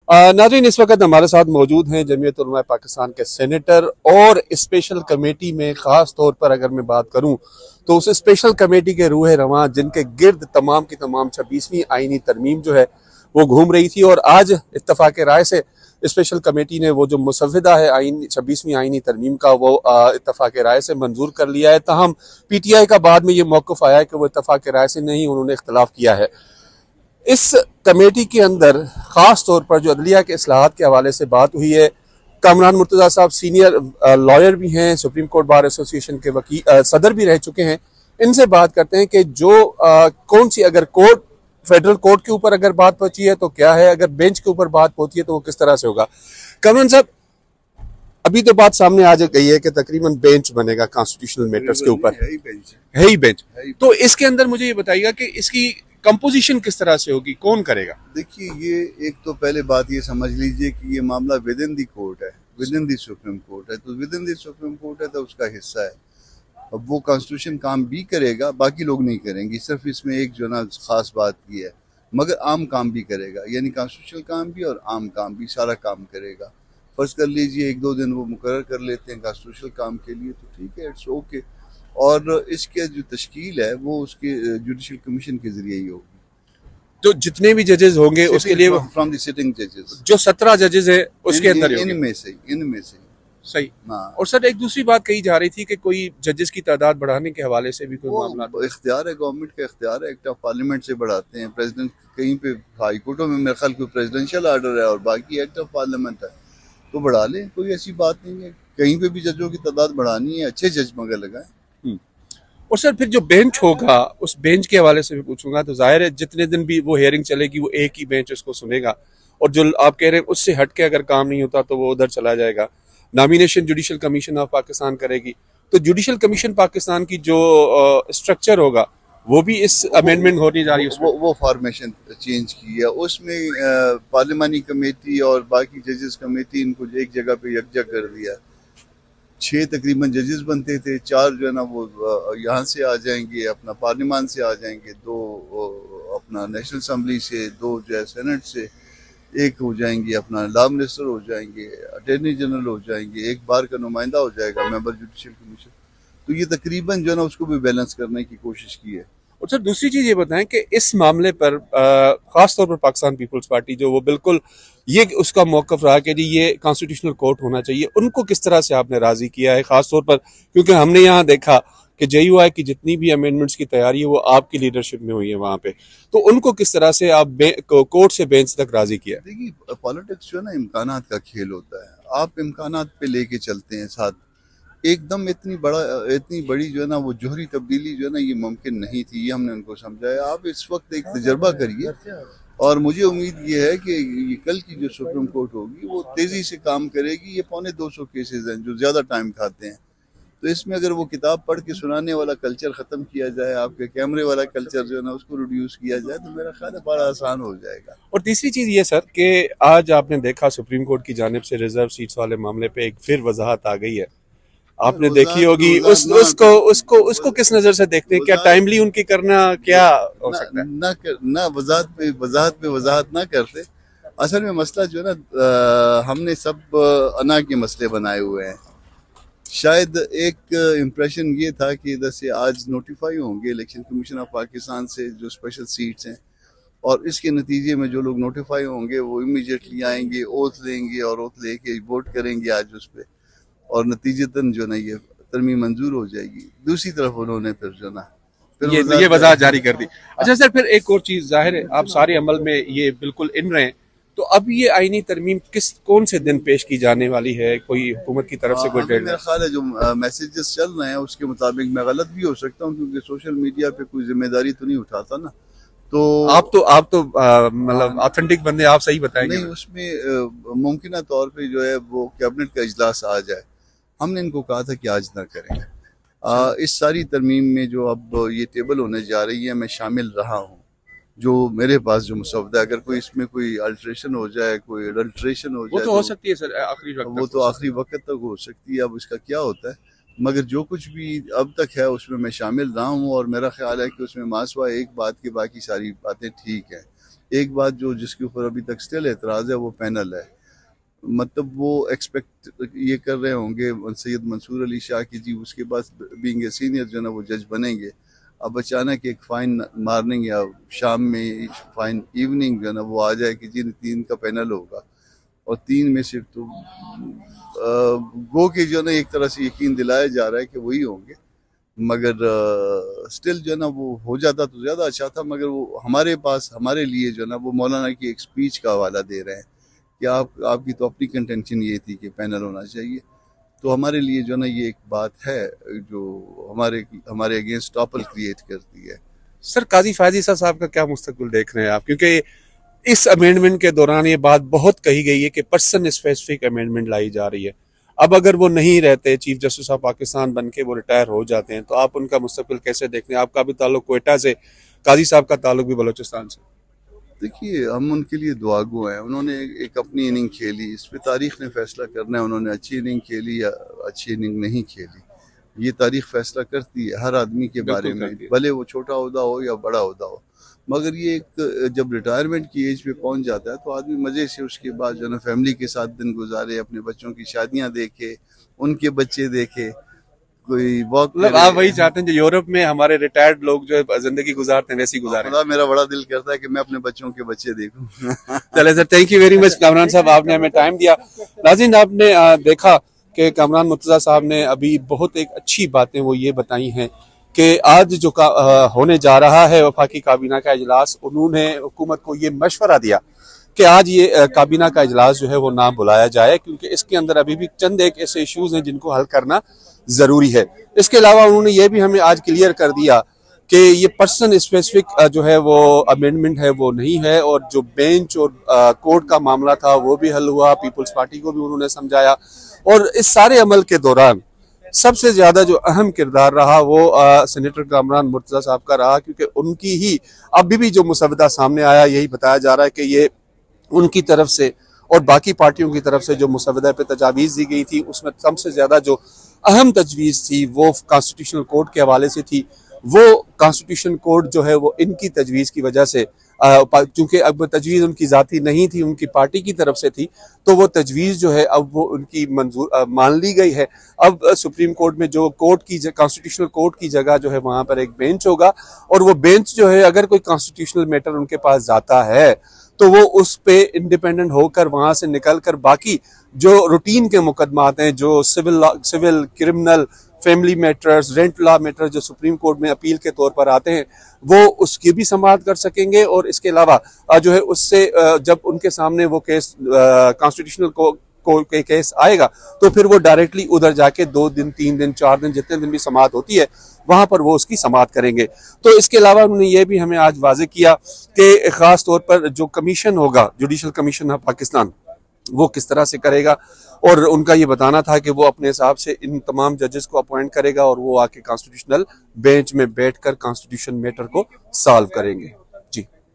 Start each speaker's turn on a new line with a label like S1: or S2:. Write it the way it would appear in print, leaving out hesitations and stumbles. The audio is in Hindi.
S1: नाज़रीन, इस वक्त हमारे साथ मौजूद हैं जमीयत उलमा पाकिस्तान के सेनेटर और स्पेशल कमेटी में ख़ास तौर पर अगर मैं बात करूं तो उस स्पेशल कमेटी के रूह रवां जिनके गिर्द तमाम की तमाम 26वीं आइनी तरमीम जो है वो घूम रही थी और आज इत्तफाक राय से स्पेशल कमेटी ने वो जो मुसव्विदा है आइन 26वीं आइनी तरमीम का वो इत्तफाक राय से मंजूर कर लिया है। ताहम PTI का बाद में ये मौक़िफ़ आया है कि वो इत्तफाक राय से नहीं, उन्होंने इख्तलाफ किया है। इस कमेटी के अंदर खास तौर पर जो अदलिया के इस्लाहात के हवाले से बात हुई है, कामरान मुर्तज़ा साहब सीनियर लॉयर भी हैं, सुप्रीम कोर्ट बार एसोसिएशन के वकील सदर भी रह चुके हैं। इनसे बात करते हैं कि जो कौन सी अगर कोर्ट फेडरल कोर्ट के ऊपर अगर बात पहुंची है तो क्या है, अगर बेंच के ऊपर बात पहुंची है तो वो किस तरह से होगा। कामरान साहब, अभी तो बात सामने आ गई है कि तकरीबन बेंच बनेगा कॉन्स्टिट्यूशनल मैटर्स के ऊपर, है ही बेंच। तो इसके अंदर मुझे ये बताइएगा कि इसकी कंपोजिशन किस तरह से होगी, कौन करेगा।
S2: देखिए, ये एक तो पहले बात ये समझ लीजिए कि ये मामला विद इन दी कोर्ट है, with in the supreme court है, तो with in the supreme court है तो उसका हिस्सा है। अब वो कॉन्स्टिट्यूशन काम भी करेगा, बाकी लोग नहीं करेंगे, सिर्फ इसमें एक जो ना खास बात की है, मगर आम काम भी करेगा, यानी कॉन्स्टिट्यूशनल काम भी और आम काम भी, सारा काम करेगा। फर्ज कर लीजिए 1-2 दिन वो मुकर्रर कर लेते हैं कॉन्स्टिट्यूशनल काम के लिए, तो ठीक है, इट्स ओके। और इसके जो तश्कील है वो उसके जुडिशल कमीशन के जरिए ही होगी।
S1: तो जितने भी जजेस होंगे उसके लिए
S2: फ्रॉम द सिटिंग जजेस,
S1: जो 17 जजेस है उसके अंदर
S2: इनमें से
S1: सही। और सर, एक दूसरी बात कही जा रही थी कि कोई जजेस की तादाद बढ़ाने के हवाले से भी कोई मामला
S2: इख्तियार है, गवर्नमेंट का इख्तियार है, एक्ट ऑफ पार्लियामेंट से बढ़ाते हैं। प्रेसिडेंट कहीं पे हाई कोर्टों में मेरे ख्याल कोई प्रेसिडेंशियल आर्डर है और बाकी एक्ट ऑफ पार्लियामेंट है, तो बढ़ा लें, कोई ऐसी बात नहीं है। कहीं पे भी जजों की तादाद बढ़ानी है, अच्छे जज मगर लगाएं।
S1: और सर, फिर जो बेंच होगा उस बेंच के हवाले से भी पूछूंगा, तो जाहिर है जितने दिन भी वो हियरिंग चलेगी वो एक ही बेंच उसको सुनेगा, और जो आप कह रहे हैं उससे हट के अगर काम नहीं होता तो वो उधर चला जाएगा। Nomination judicial commission of Pakistan करेगी, तो जुडिशल कमीशन पाकिस्तान की जो स्ट्रक्चर होगा वो भी इस अमेंडमेंट होने जा रही है,
S2: वो फॉर्मेशन चेंज की है, उसमें पार्लियामानी कमेटी और बाकी जजेस कमेटी इनको एक जगह पे यकजा कर दिया। 6 तकरीबन जजेस बनते थे, 4 जो है ना वो यहाँ से आ जाएंगे, अपना पार्लियामान से आ जाएंगे, 2 अपना नेशनल असम्बली से, 2 जो है सेनेट से, 1 हो जाएंगे अपना लॉ मिनिस्टर हो जाएंगे, अटॉर्नी जनरल हो जाएंगे, 1 बार का नुमाइंदा हो जाएगा, मेंबर जुडिशल कमीशन। तो ये तकरीबन जो है ना उसको भी बैलेंस करने की कोशिश की है।
S1: और सर, दूसरी चीज ये बताएं कि इस मामले पर खास तौर पर पाकिस्तान पीपल्स पार्टी जो वो बिल्कुल ये उसका मौकफ रहा कि जी ये कॉन्स्टिट्यूशनल कोर्ट होना चाहिए, उनको किस तरह से आपने राजी किया है, खास तौर पर क्योंकि हमने यहाँ देखा कि JUI की जितनी भी अमेंडमेंट्स की तैयारी है वो आपकी लीडरशिप में हुई है वहां पे, तो उनको किस तरह से आप कोर्ट से बेंच तक राजी किया।
S2: देखिए, पॉलिटिक्स जो है ना इम्कानात का खेल होता है, आप इम्कानात पे लेके चलते हैं साथ। एकदम इतनी बड़ी जो है ना वो जोहरी तब्दीली जो है ना ये मुमकिन नहीं थी, ये हमने उनको समझाया। आप इस वक्त एक तजर्बा करिए और मुझे उम्मीद ये है कि ये कल की जो सुप्रीम कोर्ट होगी वो तेज़ी से काम करेगी। ये 250 केसेस हैं जो ज़्यादा टाइम खाते हैं, तो इसमें अगर वो किताब पढ़ के सुनाने वाला कल्चर ख़त्म किया जाए, आपके कैमरे वाला कल्चर जो है ना उसको रिड्यूस किया जाए, तो मेरा ख्याल है बड़ा आसान हो जाएगा।
S1: और तीसरी चीज़ ये सर कि आज आपने देखा सुप्रीम कोर्ट की जानिब से रिजर्व सीट्स वाले मामले पे एक फिर वजाहत आ गई है, आपने देखी होगी। उसको किस नजर से देखते हैं, क्या टाइमली उनकी करना क्या हो सकता है।
S2: ना वजाहत ना करते। असल में मसला जो है ना हमने सब अना के मसले बनाए हुए हैं। शायद एक इम्प्रेशन ये था कि इधर से आज नोटिफाई होंगे इलेक्शन कमीशन ऑफ पाकिस्तान से जो स्पेशल सीट्स हैं, और इसके नतीजे में जो लोग नोटिफाई होंगे वो इमीडिएटली आएंगे, ओथ लेंगे और ओथ लेके वोट करेंगे आज उस पर, और नतीजतन जो ना ये तरमीम मंजूर हो जाएगी। दूसरी तरफ उन्होंने फिर जो ना
S1: ये वजाहत जारी कर दी। अच्छा सर, फिर एक और चीज, जाहिर है आप सारे अमल में ये बिल्कुल इन रहे हैं, तो अब ये आईनी तरमीम कौन से दिन पेश की जाने वाली है, कोई हुकूमत की तरफ से कोई डेडलाइन?
S2: मेरा ख्याल है जो मैसेजेस चल रहे हैं उसके मुताबिक मैं गलत भी हो सकता हूँ, क्योंकि सोशल मीडिया पे कोई जिम्मेदारी तो नहीं उठाता ना, तो आप तो
S1: मतलब ऑथेंटिक बंदे, आप सही बताएंगे।
S2: नहीं, उसमें मुमकिन तौर पे जो है वो कैबिनेट का इजलास आ जाए। हमने इनको कहा था कि आज ना करें। इस सारी तरमीम में जो अब ये टेबल होने जा रही है मैं शामिल रहा हूँ। जो मेरे पास जो मुसव्वदा, अगर कोई इसमें कोई अल्ट्रेशन हो जाए, कोई अडल्ट्रेशन हो जाए,
S1: वो तो हो सकती है सर, आखिरी वक्त
S2: वो तो आखिरी वक्त तक हो सकती है। अब इसका क्या होता है, मगर जो कुछ भी अब तक है उसमें मैं शामिल रहा हूँ, और मेरा ख्याल है कि उसमें मासवा एक बात की बाकी सारी बातें ठीक है। एक बात जो जिसके ऊपर अभी तक स्टिल एतराज़ है वो पैनल है। मतलब वो एक्सपेक्ट ये कर रहे होंगे सैयद मंसूर अली शाह की जी उसके पास बीइंग ए सीनियर जो है ना वो जज बनेंगे। अब अचानक एक फाइन मॉर्निंग या शाम में फाइन इवनिंग जो है ना वो आ जाए कि जी 3 का पैनल होगा और 3 में से तो गो के जो है ना एक तरह से यकीन दिलाया जा रहा है कि वही होंगे। मगर स्टिल जो है ना वो हो जाता तो ज़्यादा अच्छा था। मगर वो हमारे पास हमारे लिए जो है ना वो मौलाना की एक स्पीच का हवाला दे रहे हैं कि आपकी तो अपनी कंटेंशन ये थी कि पैनल होना चाहिए। तो हमारे लिए जो है ना ये एक बात है जो हमारे अगेंस्ट टॉपल क्रिएट करती है।
S1: सर, काजी फायजी साहब का क्या मुस्तकबिल देख रहे हैं आप? क्योंकि इस अमेंडमेंट के दौरान ये बात बहुत कही गई है कि पर्सन स्पेसिफिक अमेंडमेंट लाई जा रही है। अब अगर वो नहीं रहते, चीफ जस्टिस ऑफ पाकिस्तान बन के वो रिटायर हो जाते हैं, तो आप उनका मुस्तकबिल कैसे देखते हैं? आपका भी ताल्लुक क्वेटा से, काजी साहब का ताल्लुक भी बलोचिस्तान से।
S2: देखिए हम उनके लिए दुआगो हैं। उन्होंने एक अपनी इनिंग खेली, इस पे तारीख ने फैसला करना है उन्होंने अच्छी इनिंग खेली या अच्छी इनिंग नहीं खेली। ये तारीख फैसला करती है हर आदमी के बारे में, भले वो छोटा ओहदा हो या बड़ा ओहदा हो। मगर ये एक जब रिटायरमेंट की एज पे पहुंच जाता है तो आदमी मज़े से उसके बाद जो है ना फैमिली के साथ दिन गुजारे, अपने बच्चों की शादियां देखे, उनके बच्चे देखे, कोई वॉक।
S1: मतलब आप वही चाहते हैं जो यूरोप में हमारे रिटायर्ड लोग जो जिंदगी गुजारते हैं वैसी गुजारे?
S2: मेरा बड़ा दिल करता है कि मैं अपने बच्चों के बच्चे देखूं।
S1: चले sir, thank you very much Kamran साहब, आपने हमें टाइम दिया। नाज़रीन, आपने देखा कि कामरान मुर्तज़ा साहब ने अभी बहुत एक अच्छी बातें वो ये बताई हैं कि आज जो होने जा रहा है वफाकी काबीना का इजलास, उन्होंने हुकूमत को ये मशवरा दिया कि आज ये काबीना का इजलास जो है वो ना बुलाया जाए, क्योंकि इसके अंदर अभी भी चंद एक ऐसे इश्यूज हैं जिनको हल करना जरूरी है। इसके अलावा उन्होंने ये भी हमें आज क्लियर कर दिया कि ये पर्सन स्पेसिफिक जो है वो अमेंडमेंट है वो नहीं है, और जो बेंच और कोर्ट का मामला था वो भी हल हुआ। पीपल्स पार्टी को भी उन्होंने समझाया। और इस सारे अमल के दौरान सबसे ज्यादा जो अहम किरदार रहा वो सेनेटर कामरान मुर्तज़ा साहब का रहा, क्योंकि उनकी ही अभी भी जो मुसवदा सामने आया यही बताया जा रहा है कि ये उनकी तरफ से और बाकी पार्टियों की तरफ से जो मुसवदा पे तजावीज़ दी गई थी उसमें सबसे ज्यादा जो अहम तजवीज़ थी वो कॉन्स्टिट्यूशनल कोर्ट के हवाले से थी। वो कॉन्स्टिट्यूशन कोर्ट जो है वो इनकी तजवीज़ की वजह से, चूंकि अब तजवीज़ उनकी ज़ाती नहीं थी, उनकी पार्टी की तरफ से थी, तो वो तजवीज़ जो है अब वो उनकी मंजूर मान ली गई है। अब सुप्रीम कोर्ट में जो कोर्ट की कॉन्स्टिट्यूशनल कोर्ट की जगह जो है वहाँ पर एक बेंच होगा, और वो बेंच जो है अगर कोई कॉन्स्टिट्यूशनल मैटर उनके पास जाता है तो वो उस पे इंडिपेंडेंट होकर वहां से निकल कर बाकी जो रूटीन के मुकदमात हैं, जो civil, criminal, family matters, rent law matters जो सुप्रीम कोर्ट में अपील के तौर पर आते हैं, वो उसकी भी समाअत कर सकेंगे। और इसके अलावा जो है उससे जब उनके सामने वो केस कॉन्स्टिट्यूशनल के केस आएगा तो फिर वो डायरेक्टली उधर जाके 2 दिन, 3 दिन, 4 दिन, जितने दिन भी समाअत होती है वहां पर वो उसकी समाअत करेंगे। तो इसके अलावा उन्होंने ये भी हमें आज वाजे किया कि खास तौर पर जो कमीशन होगा, जुडिशल कमीशन ऑफ पाकिस्तान, वो किस तरह से करेगा। और उनका ये बताना था कि वो अपने हिसाब से इन तमाम जजेस को अपॉइंट करेगा और वो आके कॉन्स्टिट्यूशनल बेंच में बैठकर कॉन्स्टिट्यूशन मैटर को सॉल्व करेंगे।